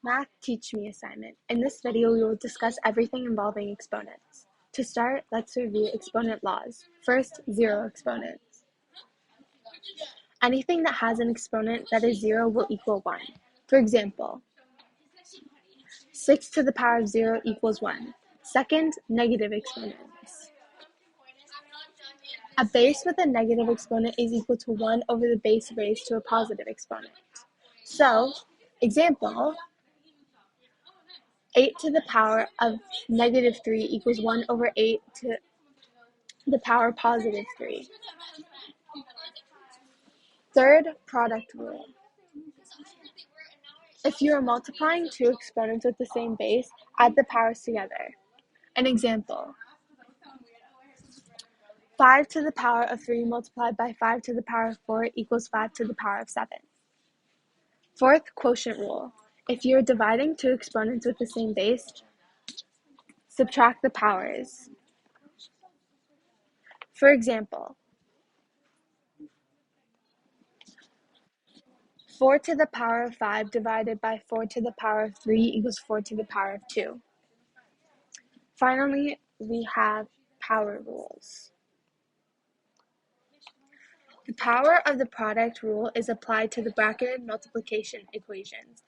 Math Teach Me assignment. In this video, we will discuss everything involving exponents. To start, let's review exponent laws. First, zero exponents. Anything that has an exponent that is 0 will equal 1. For example, 6 to the power of 0 equals 1. Second, negative exponents. A base with a negative exponent is equal to 1 over the base raised to a positive exponent. So, example, 8 to the power of negative 3 equals 1 over 8 to the power positive 3. Third, product rule. If you are multiplying two exponents with the same base, add the powers together. An example, 5 to the power of 3 multiplied by 5 to the power of 4 equals 5 to the power of 7. Fourth, quotient rule. If you are dividing two exponents with the same base, subtract the powers. For example, 4 to the power of 5 divided by 4 to the power of 3 equals 4 to the power of 2. Finally, we have power rules. The power of the product rule is applied to the bracketed multiplication equations.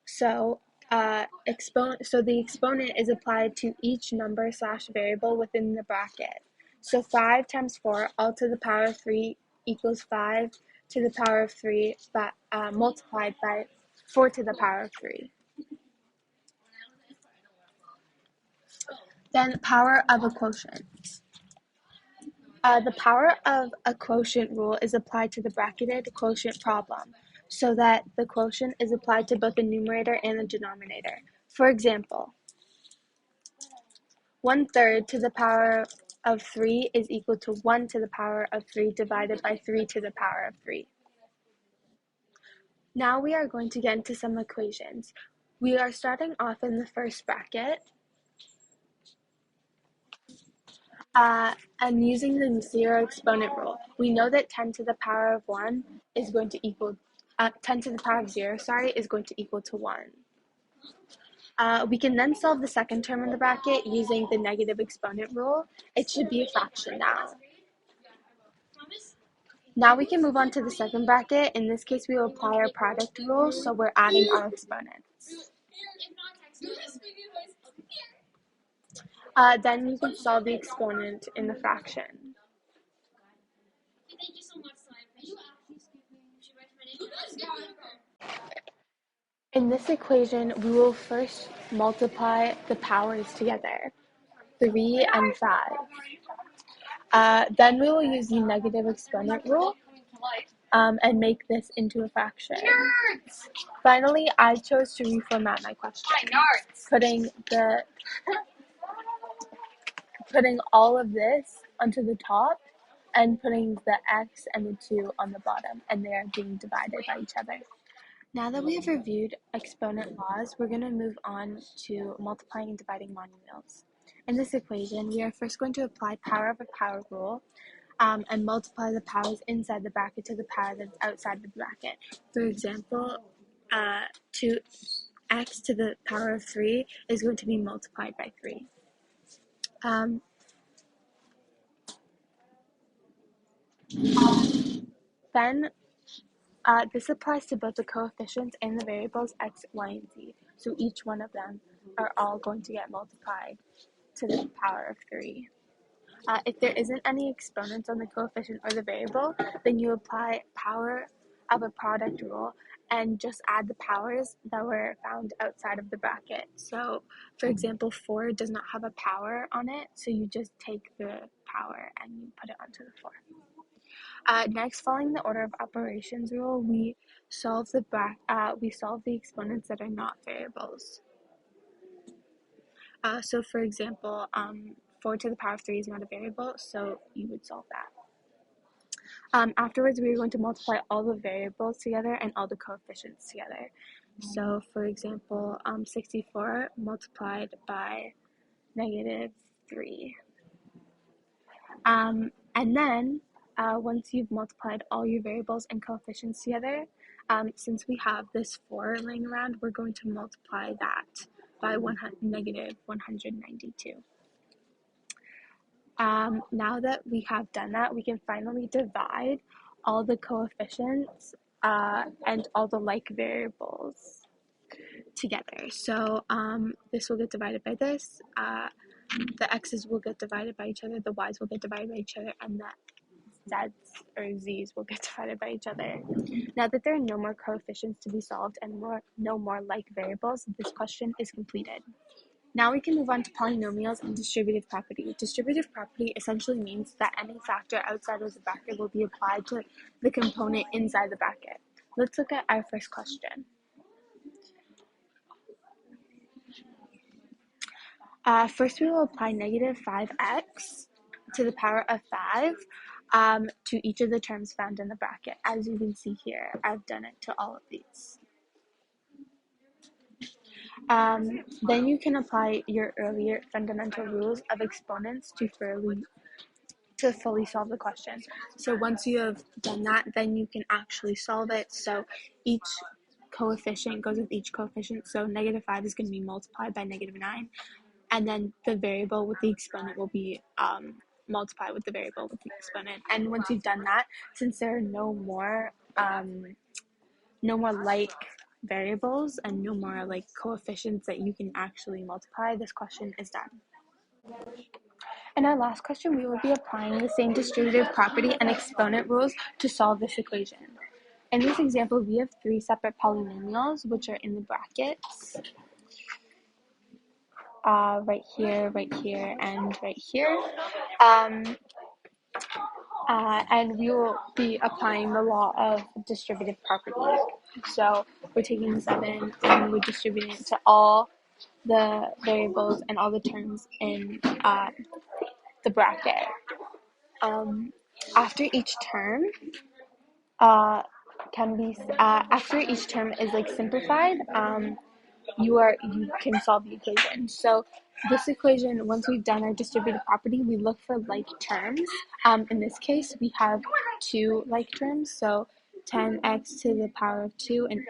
So the exponent is applied to each number / variable within the bracket. So 5 times 4, all to the power of 3 equals 5 to the power of 3, but multiplied by 4 to the power of 3. Then power of a quotient. The power of a quotient rule is applied to the bracketed quotient problem, so that the quotient is applied to both the numerator and the denominator. For example, 1/3 to the power of 3 is equal to 1 to the power of 3 divided by 3 to the power of 3. Now we are going to get into some equations. We are starting off in the first bracket, and using the zero exponent rule. We know that 10 to the power of 1 is going to equal 10 to the power of 0, is going to equal to 1. We can then solve the second term in the bracket using the negative exponent rule. It should be a fraction now. Now we can move on to the second bracket. In this case, we will apply our product rule, so we're adding our exponents. Then you can solve the exponent in the fraction. In this equation, we will first multiply the powers together, 3 and 5. Then we will use the negative exponent rule and make this into a fraction. Finally, I chose to reformat my question, putting all of this onto the top and putting the x and the 2 on the bottom, and they are being divided by each other. Now that we have reviewed exponent laws, we're going to move on to multiplying and dividing monomials. In this equation, we are first going to apply power of a power rule and multiply the powers inside the bracket to the power that's outside the bracket. For example, 2x to the power of 3 is going to be multiplied by 3. Then this applies to both the coefficients and the variables x, y, and z. So each one of them are all going to get multiplied to the power of 3. If there isn't any exponents on the coefficient or the variable, then you apply power of a product rule and just add the powers that were found outside of the bracket. So, for example, 4 does not have a power on it, so you just take the power and you put it onto the 4. Next, following the order of operations rule, we solve the exponents that are not variables. So, for example, 4 to the power of 3 is not a variable, so you would solve that. Afterwards, we are going to multiply all the variables together and all the coefficients together. So, for example, 64 multiplied by -3. And then, once you've multiplied all your variables and coefficients together, Since we have this 4 laying around, we're going to multiply that by negative 192. Now that we have done that, we can finally divide all the coefficients and all the like variables together. So this will get divided by this, the x's will get divided by each other, the y's will get divided by each other, and the z's or z's will get divided by each other. Now that there are no more coefficients to be solved and no more like variables, this question is completed. Now we can move on to polynomials and distributive property. Distributive property essentially means that any factor outside of the bracket will be applied to the component inside the bracket. Let's look at our first question. First, we will apply negative 5x to the power of 5 to each of the terms found in the bracket. As you can see here, I've done it to all of these. Then you can apply your earlier fundamental rules of exponents to fully solve the question. So once you have done that, then you can actually solve it. So each coefficient goes with each coefficient. So negative 5 is going to be multiplied by negative 9. And then the variable with the exponent will be multiplied with the variable with the exponent. And once you've done that, since there are no more like variables and no more like coefficients that you can actually multiply, this question is done. In our last question, we will be applying the same distributive property and exponent rules to solve this equation. In this example, we have 3 separate polynomials, which are in the brackets. Right here, and right here. And we will be applying the law of distributive property. So we're taking 7 and we're distributing it to all the variables and all the terms in the bracket. After each term after each term is like simplified, you can solve the equation. So this equation, once we've done our distributive property, we look for like terms. In this case, we have 2 like terms, so 10x to the power of 2 and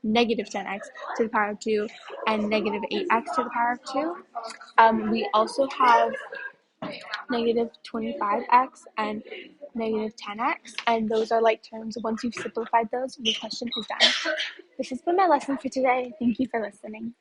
negative 10x to the power of 2 and negative 8x to the power of 2. We also have negative 25x and negative 10x, and those are like terms. Once you've simplified those, your question is done. This has been my lesson for today. Thank you for listening.